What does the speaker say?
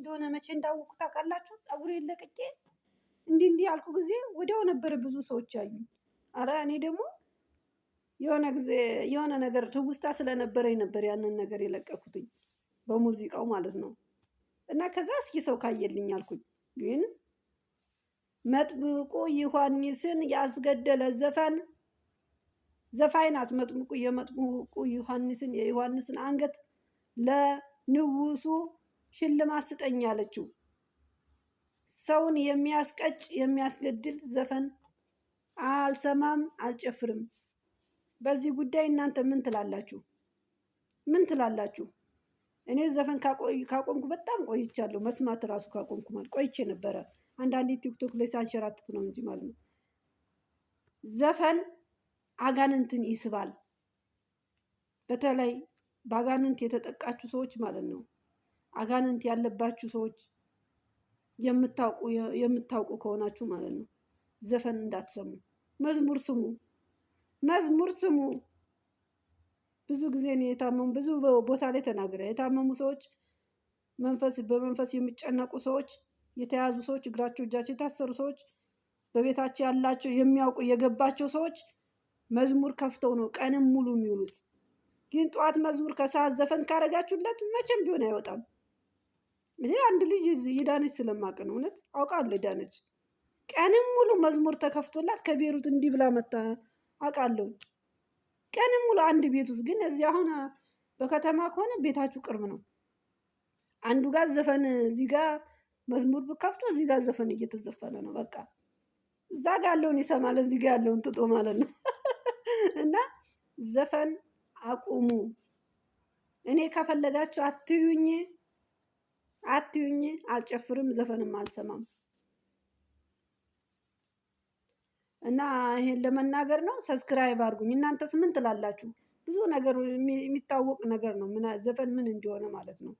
እንደሆነ መቼ እንዳወቅኩ ታውቃላችሁ? ፀጉሬን ለቅቄ እንዲህ ያልኩ ጊዜ ወዲያው ነበር ብዙ ሰዎች ያዩኝ። አረ እኔ ደግሞ የሆነ ጊዜ የሆነ ነገር ትውስታ ስለነበረኝ ነበር ያንን ነገር የለቀኩትኝ በሙዚቃው ማለት ነው። እና ከዛ እስኪ ሰው ካየልኝ አልኩኝ። ግን መጥምቁ ዮሐንስን ያስገደለ ዘፋኝ ናት። የመጥምቁ ዮሐንስን የዮሐንስን አንገት ለንጉሱ ሽልማት ስጠኝ አለችው። ሰውን የሚያስቀጭ የሚያስገድል ዘፈን አልሰማም አልጨፍርም። በዚህ ጉዳይ እናንተ ምን ትላላችሁ? ምን ትላላችሁ? እኔ ዘፈን ካቆምኩ በጣም ቆይቻለሁ። መስማት ራሱ ካቆምኩ ማለት ቆይቼ ነበረ። አንዳንዴ ቲክቶክ ላይ ሳንሸራትት ነው እንጂ ማለት ነው። ዘፈን አጋንንትን ይስባል። በተለይ በአጋንንት የተጠቃችሁ ሰዎች ማለት ነው። አጋንንት ያለባችሁ ሰዎች የምታውቁ ከሆናችሁ ማለት ነው ዘፈን እንዳትሰሙ፣ መዝሙር ስሙ። መዝሙር ስሙ። ብዙ ጊዜ ነው የታመሙ ብዙ ቦታ ላይ ተናግሬ የታመሙ ሰዎች በመንፈስ የሚጨነቁ ሰዎች፣ የተያዙ ሰዎች፣ እግራቸው እጃቸው የታሰሩ ሰዎች፣ በቤታቸው ያላቸው የሚያውቁ የገባቸው ሰዎች መዝሙር ከፍተው ነው ቀንም ሙሉ የሚውሉት። ግን ጠዋት መዝሙር ከሰዓት ዘፈን ካረጋችሁለት መቼም ቢሆን አይወጣም። እኔ አንድ ልጅ የዳነች ስለማቅ ነው እውነት አውቃለሁ። የዳነች ቀንም ሙሉ መዝሙር ተከፍቶላት ከቤሩት እንዲህ ብላ መጣ አውቃለሁ። ቀንም ሙሉ አንድ ቤት ውስጥ ግን እዚህ አሁን በከተማ ከሆነ ቤታችሁ ቅርብ ነው። አንዱ ጋር ዘፈን እዚህ ጋር መዝሙር ብከፍቶ እዚህ ጋር ዘፈን እየተዘፈነ ነው። በቃ እዛ ጋር ያለውን ይሰማል፣ እዚህ ጋር ያለውን ትቶ ማለት ነው። እና ዘፈን አቁሙ። እኔ ከፈለጋችሁ አትዩኝ፣ አልጨፍርም፣ ዘፈንም አልሰማም። እና ይሄን ለመናገር ነው። ሰብስክራይብ አድርጉኝ። እናንተስ ምን ትላላችሁ? ብዙ ነገር የሚታወቅ ነገር ነው። ዘፈን ምን እንደሆነ ማለት ነው።